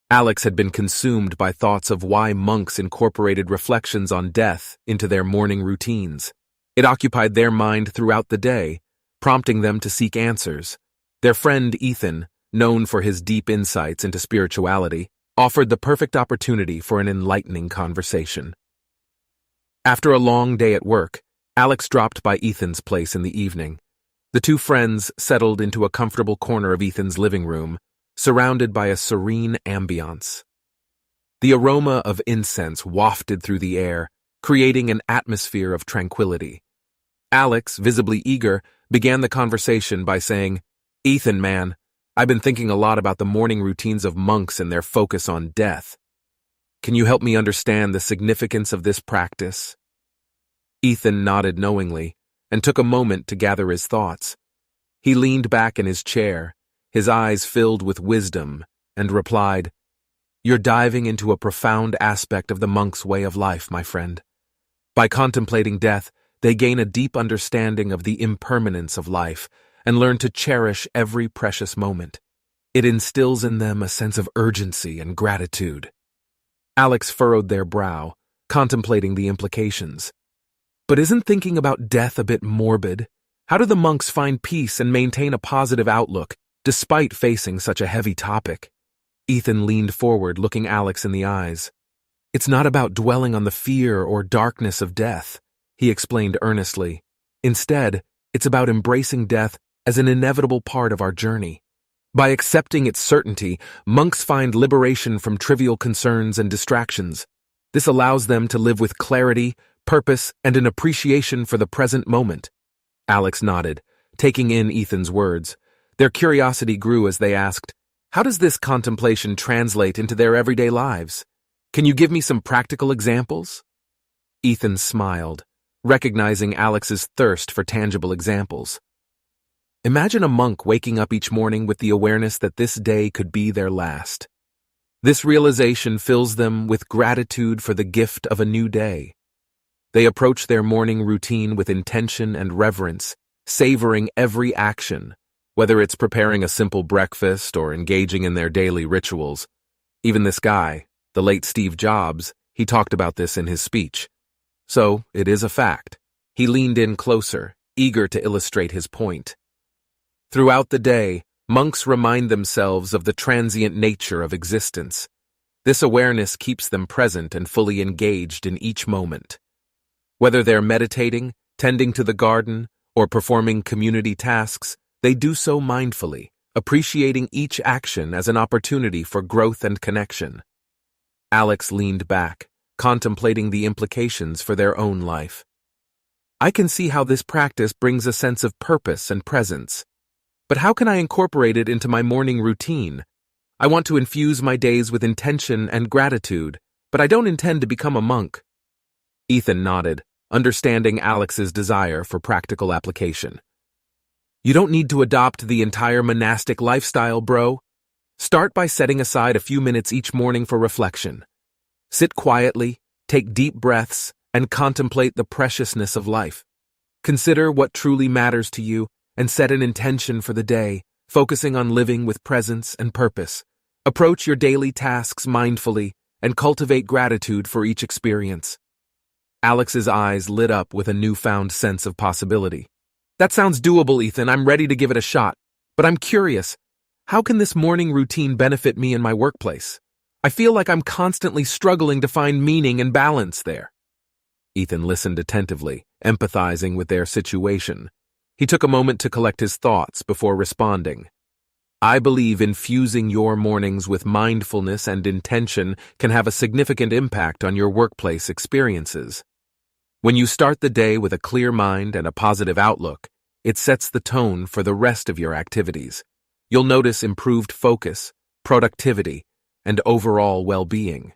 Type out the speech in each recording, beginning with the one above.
Alex had been consumed by thoughts of why monks incorporated reflections on death into their morning routines. It occupied their mind throughout the day, prompting them to seek answers. Their friend Ethan, known for his deep insights into spirituality, offered the perfect opportunity for an enlightening conversation. After a long day at work, Alex dropped by Ethan's place in the evening. The two friends settled into a comfortable corner of Ethan's living room, surrounded by a serene ambiance. The aroma of incense wafted through the air, creating an atmosphere of tranquility. Alex, visibly eager, began the conversation by saying, "Ethan, man, I've been thinking a lot about the morning routines of monks and their focus on death. Can you help me understand the significance of this practice?" Ethan nodded knowingly and took a moment to gather his thoughts. He leaned back in his chair, his eyes filled with wisdom, and replied, "You're diving into a profound aspect of the monk's way of life, my friend. By contemplating death, they gain a deep understanding of the impermanence of life and learn to cherish every precious moment. It instills in them a sense of urgency and gratitude." Alex furrowed their brow, contemplating the implications. But isn't thinking about death a bit morbid? How do the monks find peace and maintain a positive outlook, despite facing such a heavy topic? Ethan leaned forward, looking Alex in the eyes. "It's not about dwelling on the fear or darkness of death," he explained earnestly. "Instead, it's about embracing death as an inevitable part of our journey. By accepting its certainty, monks find liberation from trivial concerns and distractions. This allows them to live with clarity, purpose, and an appreciation for the present moment." Alex nodded, taking in Ethan's words. Their curiosity grew as they asked, "How does this contemplation translate into their everyday lives? Can you give me some practical examples?" Ethan smiled, recognizing Alex's thirst for tangible examples. "Imagine a monk waking up each morning with the awareness that this day could be their last. This realization fills them with gratitude for the gift of a new day. They approach their morning routine with intention and reverence, savoring every action, whether it's preparing a simple breakfast or engaging in their daily rituals. Even this guy, the late Steve Jobs, he talked about this in his speech. So, it is a fact." He leaned in closer, eager to illustrate his point. "Throughout the day, monks remind themselves of the transient nature of existence. This awareness keeps them present and fully engaged in each moment. Whether they're meditating, tending to the garden, or performing community tasks, they do so mindfully, appreciating each action as an opportunity for growth and connection." Alex leaned back, contemplating the implications for their own life. "I can see how this practice brings a sense of purpose and presence. But how can I incorporate it into my morning routine? I want to infuse my days with intention and gratitude, but I don't intend to become a monk." Ethan nodded, understanding Alex's desire for practical application. "You don't need to adopt the entire monastic lifestyle, bro. Start by setting aside a few minutes each morning for reflection. Sit quietly, take deep breaths, and contemplate the preciousness of life. Consider what truly matters to you and set an intention for the day, focusing on living with presence and purpose. Approach your daily tasks mindfully and cultivate gratitude for each experience." Alex's eyes lit up with a newfound sense of possibility. "That sounds doable, Ethan. I'm ready to give it a shot. But I'm curious, how can this morning routine benefit me in my workplace? I feel like I'm constantly struggling to find meaning and balance there." Ethan listened attentively, empathizing with their situation. He took a moment to collect his thoughts before responding. "I believe infusing your mornings with mindfulness and intention can have a significant impact on your workplace experiences. When you start the day with a clear mind and a positive outlook, it sets the tone for the rest of your activities. You'll notice improved focus, productivity, and overall well-being."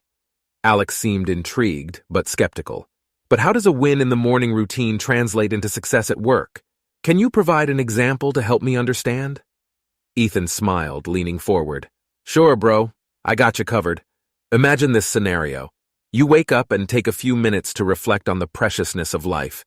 Alex seemed intrigued, but skeptical. "But how does a win in the morning routine translate into success at work? Can you provide an example to help me understand?" Ethan smiled, leaning forward. "Sure, bro. I got you covered. Imagine this scenario. You wake up and take a few minutes to reflect on the preciousness of life.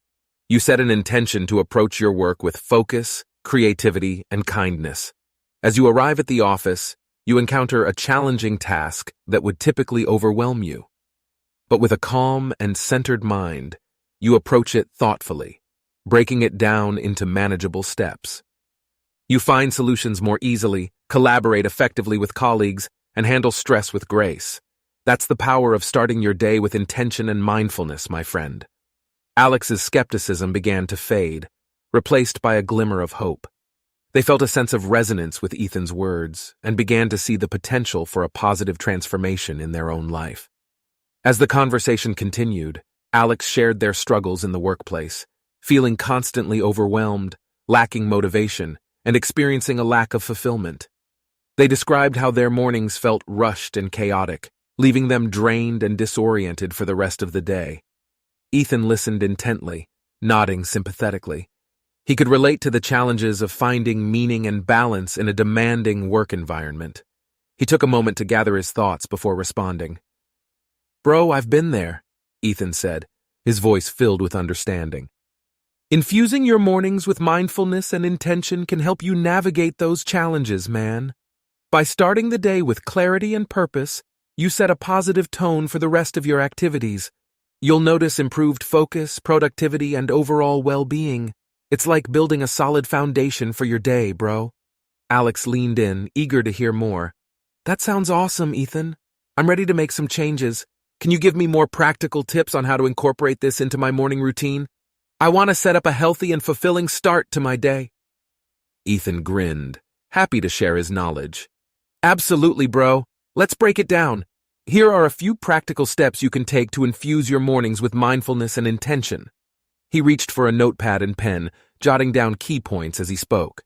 You set an intention to approach your work with focus, creativity, and kindness. As you arrive at the office, you encounter a challenging task that would typically overwhelm you. But with a calm and centered mind, you approach it thoughtfully, breaking it down into manageable steps. You find solutions more easily, collaborate effectively with colleagues, and handle stress with grace. That's the power of starting your day with intention and mindfulness, my friend. Alex's skepticism began to fade, replaced by a glimmer of hope. They felt a sense of resonance with Ethan's words and began to see the potential for a positive transformation in their own life. As the conversation continued, Alex shared their struggles in the workplace, feeling constantly overwhelmed, lacking motivation, and experiencing a lack of fulfillment. They described how their mornings felt rushed and chaotic, leaving them drained and disoriented for the rest of the day. Ethan listened intently, nodding sympathetically. He could relate to the challenges of finding meaning and balance in a demanding work environment. He took a moment to gather his thoughts before responding. "Bro, I've been there," Ethan said, his voice filled with understanding. "Infusing your mornings with mindfulness and intention can help you navigate those challenges, man. By starting the day with clarity and purpose, you set a positive tone for the rest of your activities. You'll notice improved focus, productivity, and overall well-being. It's like building a solid foundation for your day, bro." Alex leaned in, eager to hear more. "That sounds awesome, Ethan. I'm ready to make some changes. Can you give me more practical tips on how to incorporate this into my morning routine? I want to set up a healthy and fulfilling start to my day." Ethan grinned, happy to share his knowledge. "Absolutely, bro. Let's break it down. Here are a few practical steps you can take to infuse your mornings with mindfulness and intention." He reached for a notepad and pen, jotting down key points as he spoke.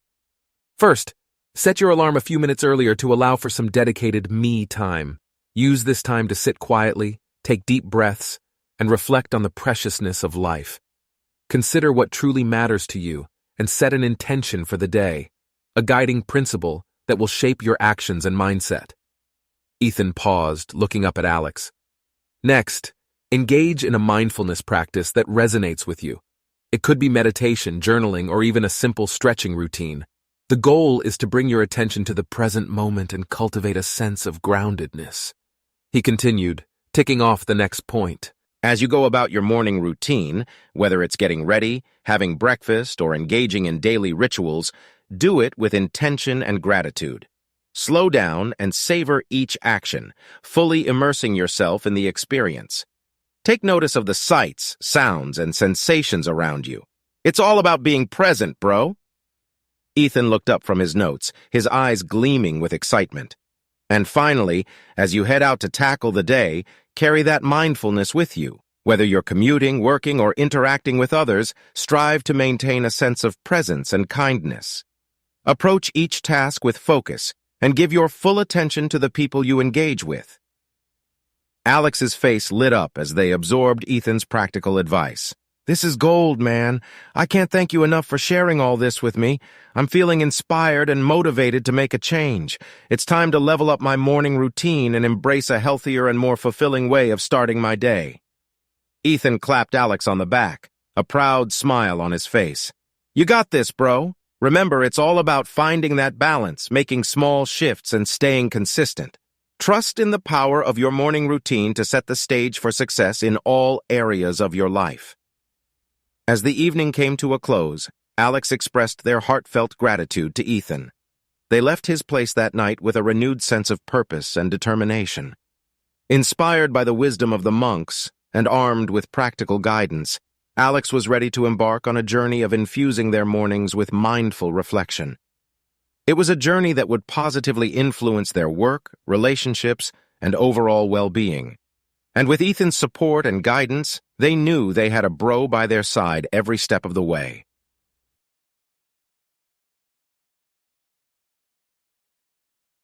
First, set your alarm a few minutes earlier to allow for some dedicated me time. Use this time to sit quietly, take deep breaths, and reflect on the preciousness of life. Consider what truly matters to you and set an intention for the day, a guiding principle that will shape your actions and mindset. Ethan paused, looking up at Alex. Next, engage in a mindfulness practice that resonates with you. It could be meditation, journaling, or even a simple stretching routine. The goal is to bring your attention to the present moment and cultivate a sense of groundedness. He continued, ticking off the next point. As you go about your morning routine, whether it's getting ready, having breakfast, or engaging in daily rituals, do it with intention and gratitude. Slow down and savor each action, fully immersing yourself in the experience. Take notice of the sights, sounds, and sensations around you. It's all about being present, bro. Ethan looked up from his notes, his eyes gleaming with excitement. And finally, as you head out to tackle the day, carry that mindfulness with you. Whether you're commuting, working, or interacting with others, strive to maintain a sense of presence and kindness. Approach each task with focus and give your full attention to the people you engage with. Alex's face lit up as they absorbed Ethan's practical advice. "This is gold, man. I can't thank you enough for sharing all this with me. I'm feeling inspired and motivated to make a change. It's time to level up my morning routine and embrace a healthier and more fulfilling way of starting my day." Ethan clapped Alex on the back, a proud smile on his face. "You got this, bro. Remember, it's all about finding that balance, making small shifts, and staying consistent. Trust in the power of your morning routine to set the stage for success in all areas of your life." As the evening came to a close, Alex expressed their heartfelt gratitude to Ethan. They left his place that night with a renewed sense of purpose and determination. Inspired by the wisdom of the monks and armed with practical guidance, Alex was ready to embark on a journey of infusing their mornings with mindful reflection. It was a journey that would positively influence their work, relationships, and overall well-being. And with Ethan's support and guidance, they knew they had a bro by their side every step of the way.